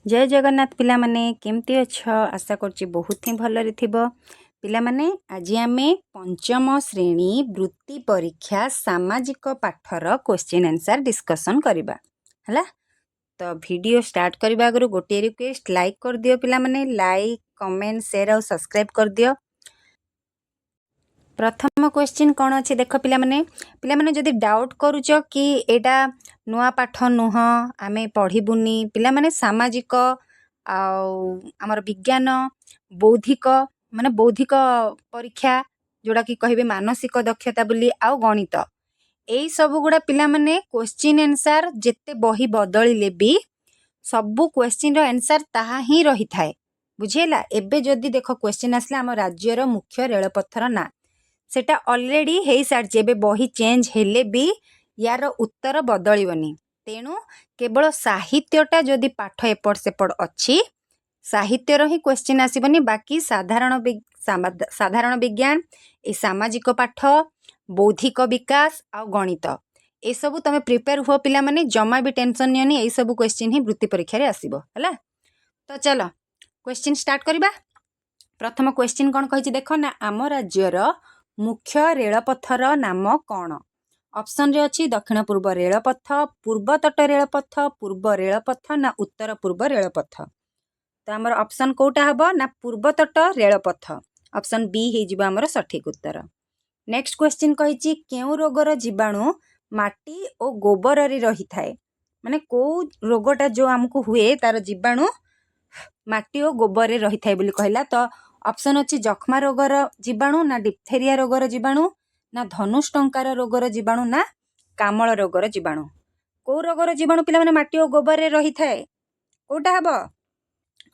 जय जगन्नाथ पिला माने केमती अछ आशा करछि बहुत ही भलरे थिबो पिला माने आज आमे पंचम श्रेणी वृत्ति परीक्षा सामाजिक पाठर क्वेश्चन आंसर डिस्कशन करिबा हला। तो वीडियो स्टार्ट करबा आगु गोटे रिक्वेस्ट लाइक कर दियो पिला माने, लाइक कमेंट शेयर और सब्सक्राइब कर दियो। प्रथम क्वेश्चन कौन अच्छे देख पिला माने जदि डाउट करूच कि एटा नुआ पाठ नुह आमे पढ़िबुनी पिला माने सामाजिक आमर विज्ञान बौद्धिक माने बौद्धिक परीक्षा जोड़ा कि कहिबे मानसिक दक्षता बोली आउ गणित एई सब गुड़ा पिला माने क्वेश्चन आंसर जेते बही बदलिले भी सबु क्वेश्चन रो आंसर ताहा ही रही थाए बुझेला। एबे जदि देख क्वेश्चन आसला आम राज्यर मुख्य रेलपथर ना सेटा ऑलरेडी हे सारछि एबे बही चेंज हेले भी यार उत्तर बदलिबनी तेणु केवल साहित्यटा जदि पाठ एपट सेपट अच्छी साहित्यर ही क्वेश्चन आसबनी बाकी साधारण विज्ञान ए सामाजिक पाठ बौद्धिक विकास आ गणित ए सब तुम प्रिपेयर हुआ पिला माने जमा भी टेंशन नियनी ए सब क्वेश्चन ही वृत्ति परीक्षा रे आसीबो हला। तो चलो क्वेश्चन स्टार्ट करबा। प्रथम क्वेश्चन कौन कहिछि देखो ना आम राज्यर मुख्य रेलपथर नाम कौन? ऑप्शन रे अछि दक्षिण पूर्व रेलपथ, पूर्व तट रेलपथ, पूर्व रेलपथ ना उत्तर पूर्व रेलपथ। तो आमर ऑप्शन कोटा हबो ना पूर्व तट रेलपथ। ऑप्शन बी हे जिबा हमर सठिक उत्तर। नेक्स्ट क्वेश्चन कहिछि केउ रोगर जीवाणु माटी और गोबर रे रही थाए माने को रोगटा जो हमको हुए तार जीवाणु माटी और गोबर रे रही थाए बोली कहला। तो ऑप्शन अछि जखमा रोगर जीवाणु ना डिप्थेरिया रोगर जीवाणु ना धनुष्टंकार रोगर जीवाणु ना कामल रोगर जीवाणु। को रोगर जीवाणु पिला माने माटी और गोबर रे रही थाए कोटा हबो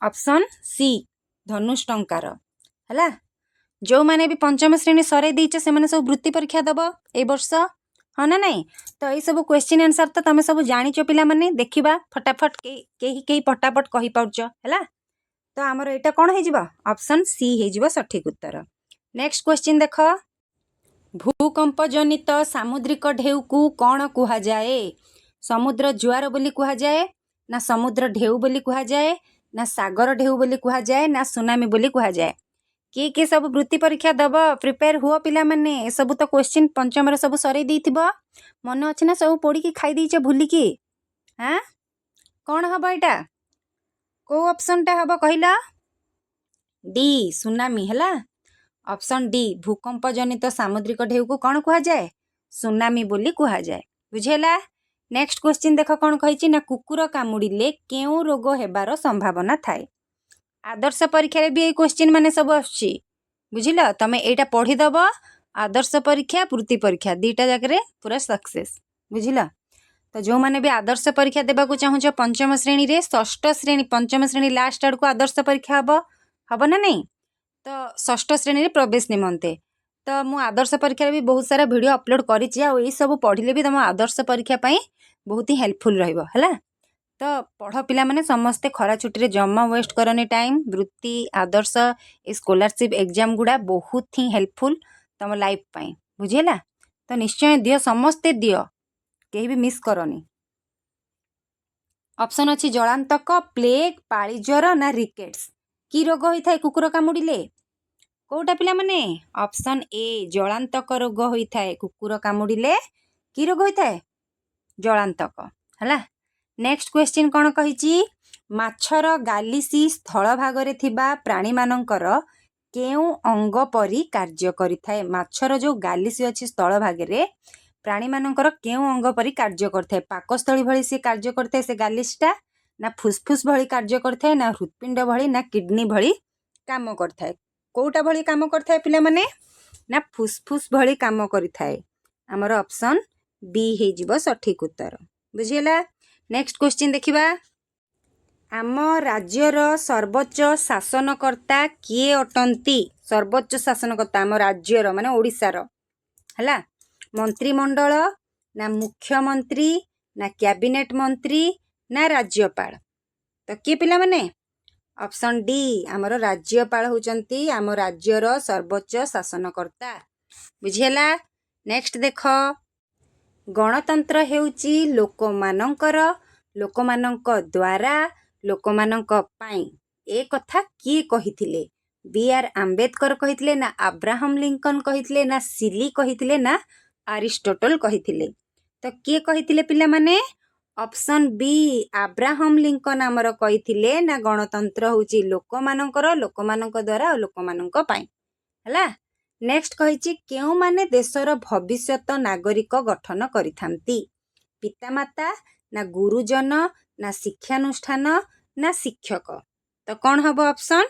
ऑप्शन सी धनुष्टंकार हला। जो माने भी पंचम श्रेणी सरे दीचे से माने सब वृत्ति परीक्षा दबो ए वर्ष हाँ ना नहीं। तो ये सब क्वेश्चन आंसर तो तुम सब जानिच पिला माने देखिबा फटाफट के फटाफट कहि पाउछ हला। तो आमर एटा कौन है जिबा ऑप्शन सी है जिबा सठिक उत्तर। नेक्स्ट क्वेश्चन देख भूकंप जनित सामुद्रिक ढेउ को कौन कुहा जाए? समुद्र जुआर बोली कुहा जाए ना समुद्र ढेउ बोली कुहा जाए ना सागर ढेउ बोली कुहा जाए ना सुनामी बोली कुहा जाए। किए सब वृत्ति परीक्षा दब प्रिपेयर हुआ पिला माने सब तो क्वेश्चन पंचम सब सरे देइथिबो मन अछि ना सब पढ़ी की खाई दीचे भूली की हाँ कौन हबो एटा को ऑप्शन टा हबो कहिला डी सुनामी हला। ऑप्शन डी भूकंप जनित सामुद्रिक ढेउ को कौन कुहा जाए सुनामी बोली कुहा जाए बुझेला। नेक्स्ट क्वेश्चन देख कौन कहिछि ना कुकुर कामुड़िले केउ रोग हेबार संभावना थाए। आदर्श परीक्षा रे भी ए क्वेश्चन माने सब आछि बुझिला तमे एटा पढ़ी दबो आदर्श परीक्षा वृत्ति परीक्षा दीटा जाकरे पूरा सक्सेस बुझिला। तो जो माने भी आदर्श परीक्षा देबा को चाहूछ पंचम श्रेणी रे षष्ठ श्रेणी पंचम श्रेणी लास्ट आड़ को आदर्श परीक्षा हबो ना नहीं। तो षष्ठ श्रेणी रे प्रवेश निमंते तो मु आदर्श परीक्षा रे भी बहुत सारा वीडियो अपलोड करिछि आ ए सब पढ़िले भी तुम आदर्श परीक्षा पई बहुत ही हेल्पफुल रहइबो हला। तो पढ़ पिला माने समस्ते खरा छुट्टी रे जम्मा वेस्ट करनी टाइम वृत्ति आदर्श ए स्कॉलरशिप एग्जाम गुड़ा बहुत ही हेल्पफुल तुम लाइफ पाई बुझेला। तो निश्चय दियो समस्ते दियो कहीं भी मिस करनी। ऑप्शन अच्छी जलांतक प्लेग पाली ज्वर ना रिकेट्स की रोग होता है कुकुर कामुड़िले कोटा पिला माने ऑप्शन ए जलांतक रोग होता है कुकुर कामुड़िले की रोग होता है जलांतक हला। नेक्स्ट क्वेश्चन कौन कहिछि माछर गालिसी स्थल भागरे थिबा प्राणी मानकर केउ अंग परी कार्य करिथाए। माछर जो गालिसी अछि स्थल भागरे प्राणी मानकर केउ अंग परी कार्य करथाए पाकस्थली भली से कार्य करथाए से गालिसटा ना फुसफुस भली कार्य करथाए ना हृदपिंड भली ना किडनी भली काम करथाए कोउटा भली काम करथाए पिला माने ना फुसफुस भली काम करिथाए हमर ऑप्शन बी हे जिवो सठिक उत्तर बुझियला। नेक्स्ट क्वेश्चन देखिबा आम राज्यर सर्वोच्च शासनकर्ता किए अटंती? सर्वोच्च शासनकर्ता आम राज्यर माने ओडिशार हला मंत्रिमंडल ना मुख्यमंत्री ना कैबिनेट मंत्री ना राज्यपाल। तो किए पिला माने ऑप्शन डी आमर राज्यपाल होचंती आम राज्यर सर्वोच्च शासनकर्ता बुझियला। नेक्स्ट देख गणतंत्र हेउची लोकमानंकर लोकमानंक द्वारा ଲୋକମାନଙ୍କ ପାଇଁ ଏ କଥା କିଏ କହିଥିଲେ? B.R. ଆମ୍ବେଦକର କହିଥିଲେ ନା ଆବ୍ରାହମ ଲିଙ୍କନ କହିଥିଲେ ନା ସିଲି କହିଥିଲେ ନା ଆରିଷ୍ଟୋଟଲ କହିଥିଲେ? ତ କିଏ କହିଥିଲେ ପିଲାମାନେ? ଅପସନ୍ ବି ଆବ୍ରାହମ ଲିଙ୍କନ ଆମର କହିଥିଲେ ନା ଗଣତନ୍ତ୍ର ହେଉଛି ଲୋକମାନଙ୍କର, ଲୋକମାନଙ୍କ ଦ୍ୱାରା ଆଉ ଲୋକମାନଙ୍କ ପାଇଁ। ହେଲା, ନେକ୍ସଟ କହିଛି କେଉଁମାନେ ଦେଶର ଭବିଷ୍ୟତ ନାଗରିକ ଗଠନ କରିଥାନ୍ତି? ପିତାମାତା ନା ଗୁରୁଜନ ନା ଶିକ୍ଷାନୁଷ୍ଠାନ ନା ଶିକ୍ଷକ? ତ କ'ଣ ହବ ଅପସନ୍?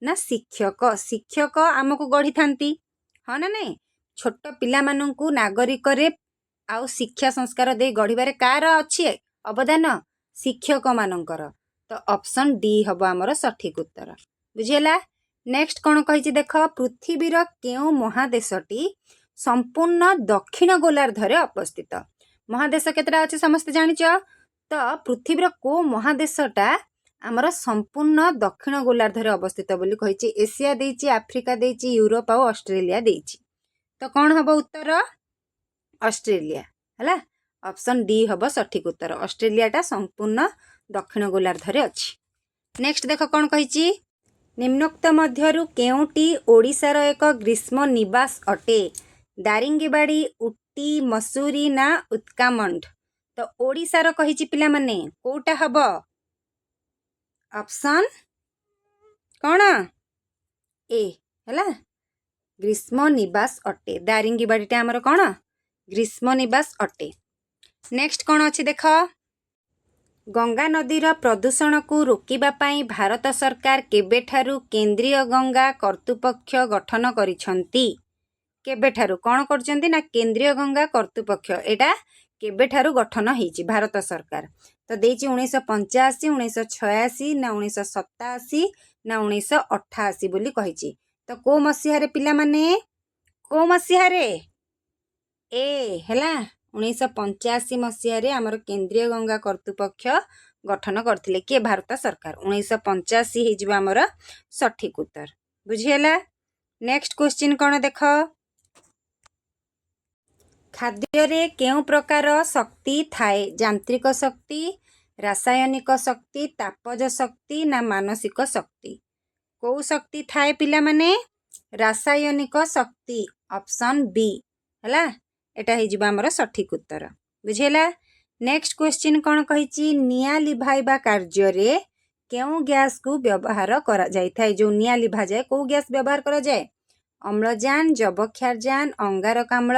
ନା ଶିକ୍ଷକ। ଶିକ୍ଷକ ଆମକୁ ଗଢ଼ିଥାନ୍ତି, ହଁ ନା ନାଇଁ? ଛୋଟ ପିଲାମାନଙ୍କୁ ନାଗରିକରେ ଆଉ ଶିକ୍ଷା ସଂସ୍କାର ଦେଇ ଗଢ଼ିବାରେ କାହାର ଅଛି ଅବଦାନ? ଶିକ୍ଷକ ମାନଙ୍କର। ତ ଅପସନ୍ ଡି ହବ ଆମର ସଠିକ ଉତ୍ତର। ବୁଝିହେଲା? ନେକ୍ସଟ କ'ଣ କହିଛି ଦେଖ, ପୃଥିବୀର କେଉଁ ମହାଦେଶଟି ସମ୍ପୂର୍ଣ୍ଣ ଦକ୍ଷିଣ ଗୋଲାର୍ଦ୍ଧରେ ଅବସ୍ଥିତ? ମହାଦେଶ କେତେଟା ଅଛି ସମସ୍ତେ ଜାଣିଛ? ତ ପୃଥିବୀର କେଉଁ ମହାଦେଶଟା ଆମର ସମ୍ପୂର୍ଣ୍ଣ ଦକ୍ଷିଣ ଗୋଲାର୍ଦ୍ଧରେ ଅବସ୍ଥିତ ବୋଲି କହିଛି? ଏସିଆ ଦେଇଛି, ଆଫ୍ରିକା ଦେଇଛି, ୟୁରୋପ ଆଉ ଅଷ୍ଟ୍ରେଲିଆ ଦେଇଛି। ତ କ'ଣ ହବ ଉତ୍ତର? ଅଷ୍ଟ୍ରେଲିଆ। ହେଲା, ଅପସନ୍ ଡି ହବ ସଠିକ ଉତ୍ତର। ଅଷ୍ଟ୍ରେଲିଆଟା ସମ୍ପୂର୍ଣ୍ଣ ଦକ୍ଷିଣ ଗୋଲାର୍ଦ୍ଧରେ ଅଛି। ନେକ୍ସଟ ଦେଖ କ'ଣ କହିଛି, ନିମ୍ନୋକ୍ତ ମଧ୍ୟରୁ କେଉଁଟି ଓଡ଼ିଶାର ଏକ ଗ୍ରୀଷ୍ମ ନିବାସ ଅଟେ? ଦାରିଙ୍ଗିବାଡ଼ି, ଉଟି, ମସୁରୀ ନା ଉତ୍କାମଣ୍ଡ? ତ ଓଡ଼ିଶାର କହିଛି ପିଲାମାନେ, କୋଉଟା ହବ? ଅପସନ୍ କ'ଣ? ଏ। ହେଲା, ଗ୍ରୀଷ୍ମ ନିବାସ ଅଟେ। ଦାରିଙ୍ଗିବାଡ଼ିଟା ଆମର କ'ଣ? ଗ୍ରୀଷ୍ମ ନିବାସ ଅଟେ। ନେକ୍ସଟ କ'ଣ ଅଛି ଦେଖ, ଗଙ୍ଗା ନଦୀର ପ୍ରଦୂଷଣକୁ ରୋକିବା ପାଇଁ ଭାରତ ସରକାର କେବେଠାରୁ କେନ୍ଦ୍ରୀୟ ଗଙ୍ଗା କର୍ତ୍ତୃପକ୍ଷ ଗଠନ କରିଛନ୍ତି? କେବେଠାରୁ କ'ଣ କରୁଛନ୍ତି ନା କେନ୍ଦ୍ରୀୟ ଗଙ୍ଗା କର୍ତ୍ତୃପକ୍ଷ ଏଇଟା କେବେଠାରୁ ଗଠନ ହେଇଛି ଭାରତ ସରକାର? ତ ଦେଇଛି 1985, 1986 ନା 1987 ନା 1988 ବୋଲି କହିଛି। ତ କୋଉ ମସିହାରେ ପିଲାମାନେ? କୋଉ ମସିହାରେ? ଏ। ହେଲା, 1985 ମସିହାରେ ଆମର କେନ୍ଦ୍ରୀୟ ଗଙ୍ଗା କର୍ତ୍ତୃପକ୍ଷ ଗଠନ କରିଥିଲେ। କିଏ? ଭାରତ ସରକାର। 1985 ହେଇଯିବ ଆମର ସଠିକ ଉତ୍ତର। ବୁଝିହେଲା? ନେକ୍ସଟ କ୍ୱେଶ୍ଚିନ୍ କ'ଣ ଦେଖ, ଖାଦ୍ୟରେ କେଉଁ ପ୍ରକାର ଶକ୍ତି ଥାଏ? ଯାନ୍ତ୍ରିକ ଶକ୍ତି, ରାସାୟନିକ ଶକ୍ତି, ତାପଜ ଶକ୍ତି ନା ମାନସିକ ଶକ୍ତି? କୋଉ ଶକ୍ତି ଥାଏ ପିଲାମାନେ? ରାସାୟନିକ ଶକ୍ତି। Option B. ହେଲା, ଏଟା ହେଇଯିବ ଆମର ସଠିକ ଉତ୍ତର। ବୁଝିହେଲା? ନେକ୍ସଟ କ୍ୱେଶ୍ଚିନ୍ କ'ଣ କହିଛି, ନିଆଁ ଲିଭାଇବା କାର୍ଯ୍ୟରେ କେଉଁ ଗ୍ୟାସକୁ ବ୍ୟବହାର କରାଯାଇଥାଏ? ଯେଉଁ ନିଆଁ ଲିଭାଯାଏ କୋଉ ଗ୍ୟାସ ବ୍ୟବହାର କରାଯାଏ? ଅମ୍ଳଜାନ, ଯବକ୍ଷାରଜାନ, ଅଙ୍ଗାରକାମ୍ଳ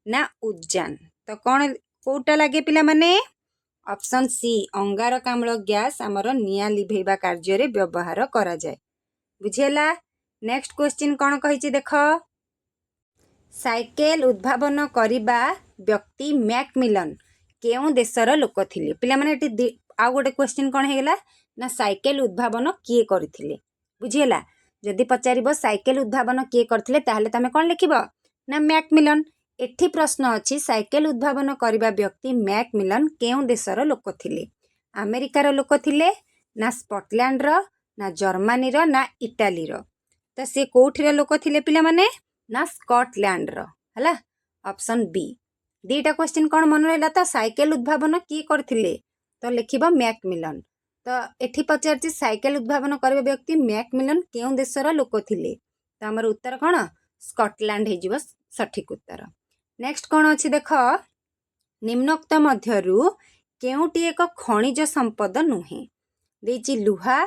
ନା ଉଦ୍ଜାନ? ତ କ'ଣ କୋଉଟା ଲାଗେ ପିଲାମାନେ? ଅପସନ୍ ସି, ଅଙ୍ଗାରକାମ୍ଳ ଗ୍ୟାସ ଆମର ନିଆଁ ଲିଭେଇବା କାର୍ଯ୍ୟରେ ବ୍ୟବହାର କରାଯାଏ। ବୁଝିହେଲା? ନେକ୍ସଟ କ୍ୱେଶ୍ଚିନ୍ କ'ଣ କହିଛି ଦେଖ, ସାଇକେଲ ଉଦ୍ଭାବନ କରିବା ବ୍ୟକ୍ତି ମ୍ୟାକମିଲନ କେଉଁ ଦେଶର ଲୋକ ଥିଲେ? ପିଲାମାନେ ଏଠି ଆଉ ଗୋଟେ କ୍ୱେଶ୍ଚିନ୍ କ'ଣ ହେଇଗଲା ନା ସାଇକେଲ ଉଦ୍ଭାବନ କିଏ କରିଥିଲେ? ବୁଝିହେଲା? ଯଦି ପଚାରିବ ସାଇକେଲ ଉଦ୍ଭାବନ କିଏ କରିଥିଲେ ତାହେଲେ ତମେ କ'ଣ ଲେଖିବ ନା ମ୍ୟାକମିଲନ। ଏଠି ପ୍ରଶ୍ନ ଅଛି ସାଇକେଲ ଉଦ୍ଭାବନ କରିବା ବ୍ୟକ୍ତି ମ୍ୟାକମିଲନ କେଉଁ ଦେଶର ଲୋକ ଥିଲେ? ଆମେରିକାର ଲୋକ ଥିଲେ ନା ସ୍କଟଲ୍ୟାଣ୍ଡର ନା ଜର୍ମାନୀର ନା ଇଟାଲୀର? ତ ସେ କୋଉଠିର ଲୋକ ଥିଲେ ପିଲାମାନେ? ନା ସ୍କଟଲ୍ୟାଣ୍ଡର। ହେଲା, ଅପସନ୍ ବି। ଦୁଇଟା କ୍ୱେଶ୍ଚିନ୍ କ'ଣ ମନେ ରହିଲା ତ? ସାଇକେଲ ଉଦ୍ଭାବନ କିଏ କରିଥିଲେ? ତ ଲେଖିବ ମ୍ୟାକମିଲନ। ତ ଏଠି ପଚାରିଛି ସାଇକେଲ ଉଦ୍ଭାବନ କରିବା ବ୍ୟକ୍ତି ମ୍ୟାକମିଲନ କେଉଁ ଦେଶର ଲୋକ ଥିଲେ? ତ ଆମର ଉତ୍ତର କ'ଣ? ସ୍କଟଲ୍ୟାଣ୍ଡ ହେଇଯିବ ସଠିକ ଉତ୍ତର। ନେକ୍ସଟ କ'ଣ ଅଛି ଦେଖ, ନିମ୍ନୋକ୍ତ ମଧ୍ୟରୁ କେଉଁଟି ଏକ ଖଣିଜ ସମ୍ପଦ ନୁହେଁ? ଦେଇଛି ଲୁହା,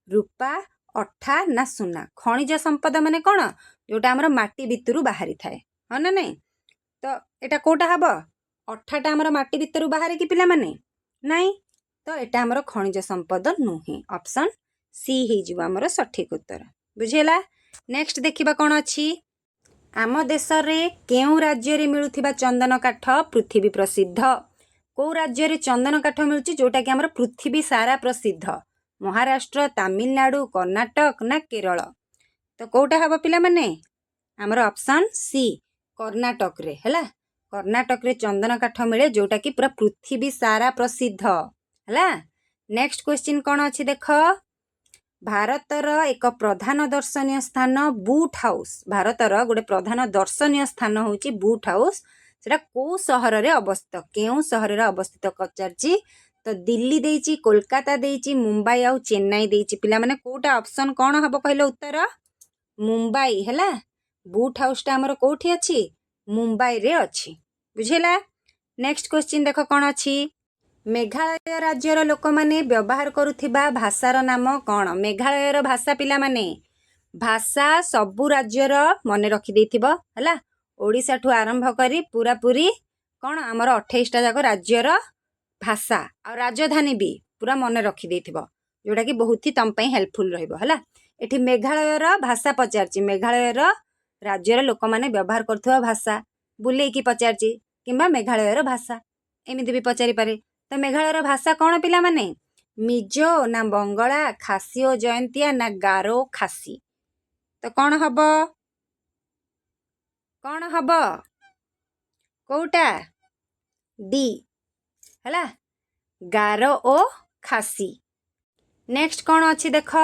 ରୂପା, ଅଠା ନା ସୁନା? ଖଣିଜ ସମ୍ପଦ ମାନେ କ'ଣ? ଯୋଉଟା ଆମର ମାଟି ଭିତରୁ ବାହାରିଥାଏ, ହଁ ନା ନାଇଁ? ତ ଏଟା କୋଉଟା ହବ? ଅଠାଟା ଆମର ମାଟି ଭିତରୁ ବାହାରେ କି ପିଲାମାନେ? ନାଇଁ, ତ ଏଟା ଆମର ଖଣିଜ ସମ୍ପଦ ନୁହେଁ। ଅପସନ୍ ସି ହେଇଯିବ ଆମର ସଠିକ ଉତ୍ତର। ବୁଝିହେଲା? ନେକ୍ସଟ ଦେଖିବା କ'ଣ ଅଛି, ଆମ ଦେଶରେ କେଉଁ ରାଜ୍ୟରେ ମିଳୁଥିବା ଚନ୍ଦନ କାଠ ପୃଥିବୀ ପ୍ରସିଦ୍ଧ? କେଉଁ ରାଜ୍ୟରେ ଚନ୍ଦନ କାଠ ମିଳୁଛି ଯୋଉଟାକି ଆମର ପୃଥିବୀ ସାରା ପ୍ରସିଦ୍ଧ? ମହାରାଷ୍ଟ୍ର, ତାମିଲନାଡୁ, କର୍ଣ୍ଣାଟକ ନା କେରଳ? ତ କୋଉଟା ହବ ପିଲାମାନେ? ଆମର ଅପସନ୍ ସି, କର୍ଣ୍ଣାଟକରେ। ହେଲା, କର୍ଣ୍ଣାଟକରେ ଚନ୍ଦନ କାଠ ମିଳେ ଯୋଉଟାକି ପୁରା ପୃଥିବୀ ସାରା ପ୍ରସିଦ୍ଧ। ହେଲା, ନେକ୍ସଟ କ୍ୱେଶ୍ଚିନ୍ କ'ଣ ଅଛି ଦେଖ, ଭାରତର ଏକ ପ୍ରଧାନ ଦର୍ଶନୀୟ ସ୍ଥାନ ବୁଟ୍ ହାଉସ୍। ଭାରତର ଗୋଟେ ପ୍ରଧାନ ଦର୍ଶନୀୟ ସ୍ଥାନ ହେଉଛି ବୁଟ୍ ହାଉସ୍। ସେଟା କୋଉ ସହରରେ ଅବସ୍ଥିତ? କେଉଁ ସହରରେ ଅବସ୍ଥିତ ପଚାରିଛି? ତ तो दिल्ली देइची, कोलकाता देइची, मुंबई आउ चेन्नई देइची। पिला माने कोटा ऑप्शन कौन हबो कहले उत्तर? मुंबई हैला। बूट हाउसटा हमर कोठी अछि? मुंबई रे अछि। बुझेला? नेक्स्ट क्वेश्चन देखो कौन अछि? मेघालय राज्यर लोक माने व्यवहार करुथिबा भाषार नाम कौन? मेघालयर भाषा पिला माने भाषा सबु राज्यर मने रखि देथिबो हैला। ओडिसा ठु आरंभ करी पूरा पूरी कौन हमर 28 टा जाक राज्यर भाषा और राजधानी भी पूरा मन रखी देथिबो, जोटा कि बहुत ही तम पई हेल्पफुल रहइबो हैला। एठी मेघालयर भाषा पचारची, मेघालयर राज्यर लोक माने व्यवहार करथुवा भाषा बुलेई की पचारची किंबा मेघालयर भाषा एमिति भी पचारि पारे। तो मेघालयर भाषा कौन पिला माने? मिजो ना बंगला, खासियो जयंतिया ना गारो खासी। तो कौन हबो? कौन हबो? कोउटा? डी हैला, गारो ओ खासी। नेक्स्ट कौन अच्छी देख?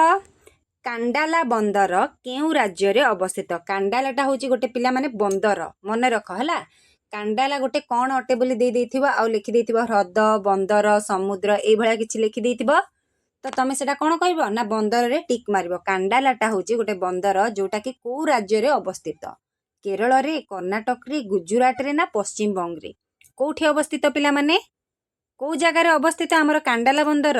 कांडाला बंदर केउ राज्य रे अवस्थित? कांडालाटा होची गोटे पिला माने बंदर मन रख हैला। कांडाला गोटे कौन अटे बोली दे देथिबो आ लिखि देथिबो ह्रद, बंदर, समुद्र ए भळा किछि लिखि देथिबो। तो तमे सेटा कौन कहबो ना बंदर रे टिक मारिबो। कांडालाटा होची गोटे बंदर जोटा कि को राज्य रे अवस्थित? केरल रे, कर्नाटक रे, गुजरात रे ना पश्चिम बंग रे? कोठी अवस्थित पिला माने? को जगह रे अवस्थित हमर कांडाला बंदर?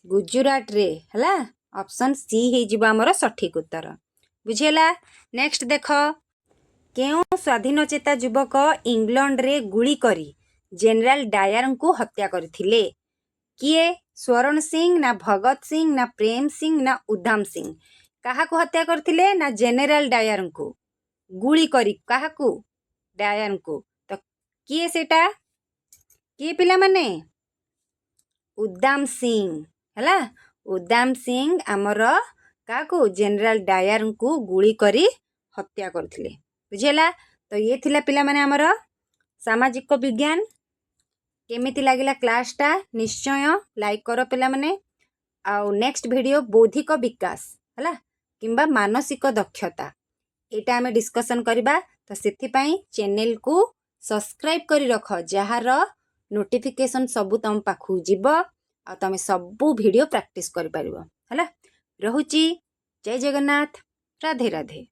गुजरात रे हैला। ऑप्शन सी हे जिबो हमर सठिक उत्तर। बुझियला? नेक्स्ट देख, केउ स्वाधीनचेता युवक इंग्लैंड रे गुली करी जनरल डायर को हत्या करथिले? किए? स्वर्ण सिंह ना भगत सिंह ना प्रेम सिंह ना उधम सिंह? काहा को हत्या करथिले ना जनरल डायर को गुली करी काहा को? डायर को। तो किए सेटा? किए पिला माने? उधम सिंह हैला। उधम सिंह आमर काको जनरल डायर को गुली करी हत्या करथिले। बुझेला? तो ये थिला पिला माने आमर सामाजिक विज्ञान। केमिति लागिला क्लासटा निश्चय लाइक करो पिला माने। आउ नेक्स्ट वीडियो बौद्धिक विकास हैला किंबा मानसिक दक्षता एटा हमें डिस्कशन करिबा। तो सेथि पई चैनल को सब्सक्राइब करी रख, जहार नोटिफिकेशन सबु तम पाखु जिवो आ तमे सबु वीडियो प्रैक्टिस करि परिबो हैला। रहुची। जय जगन्नाथ। राधे राधे।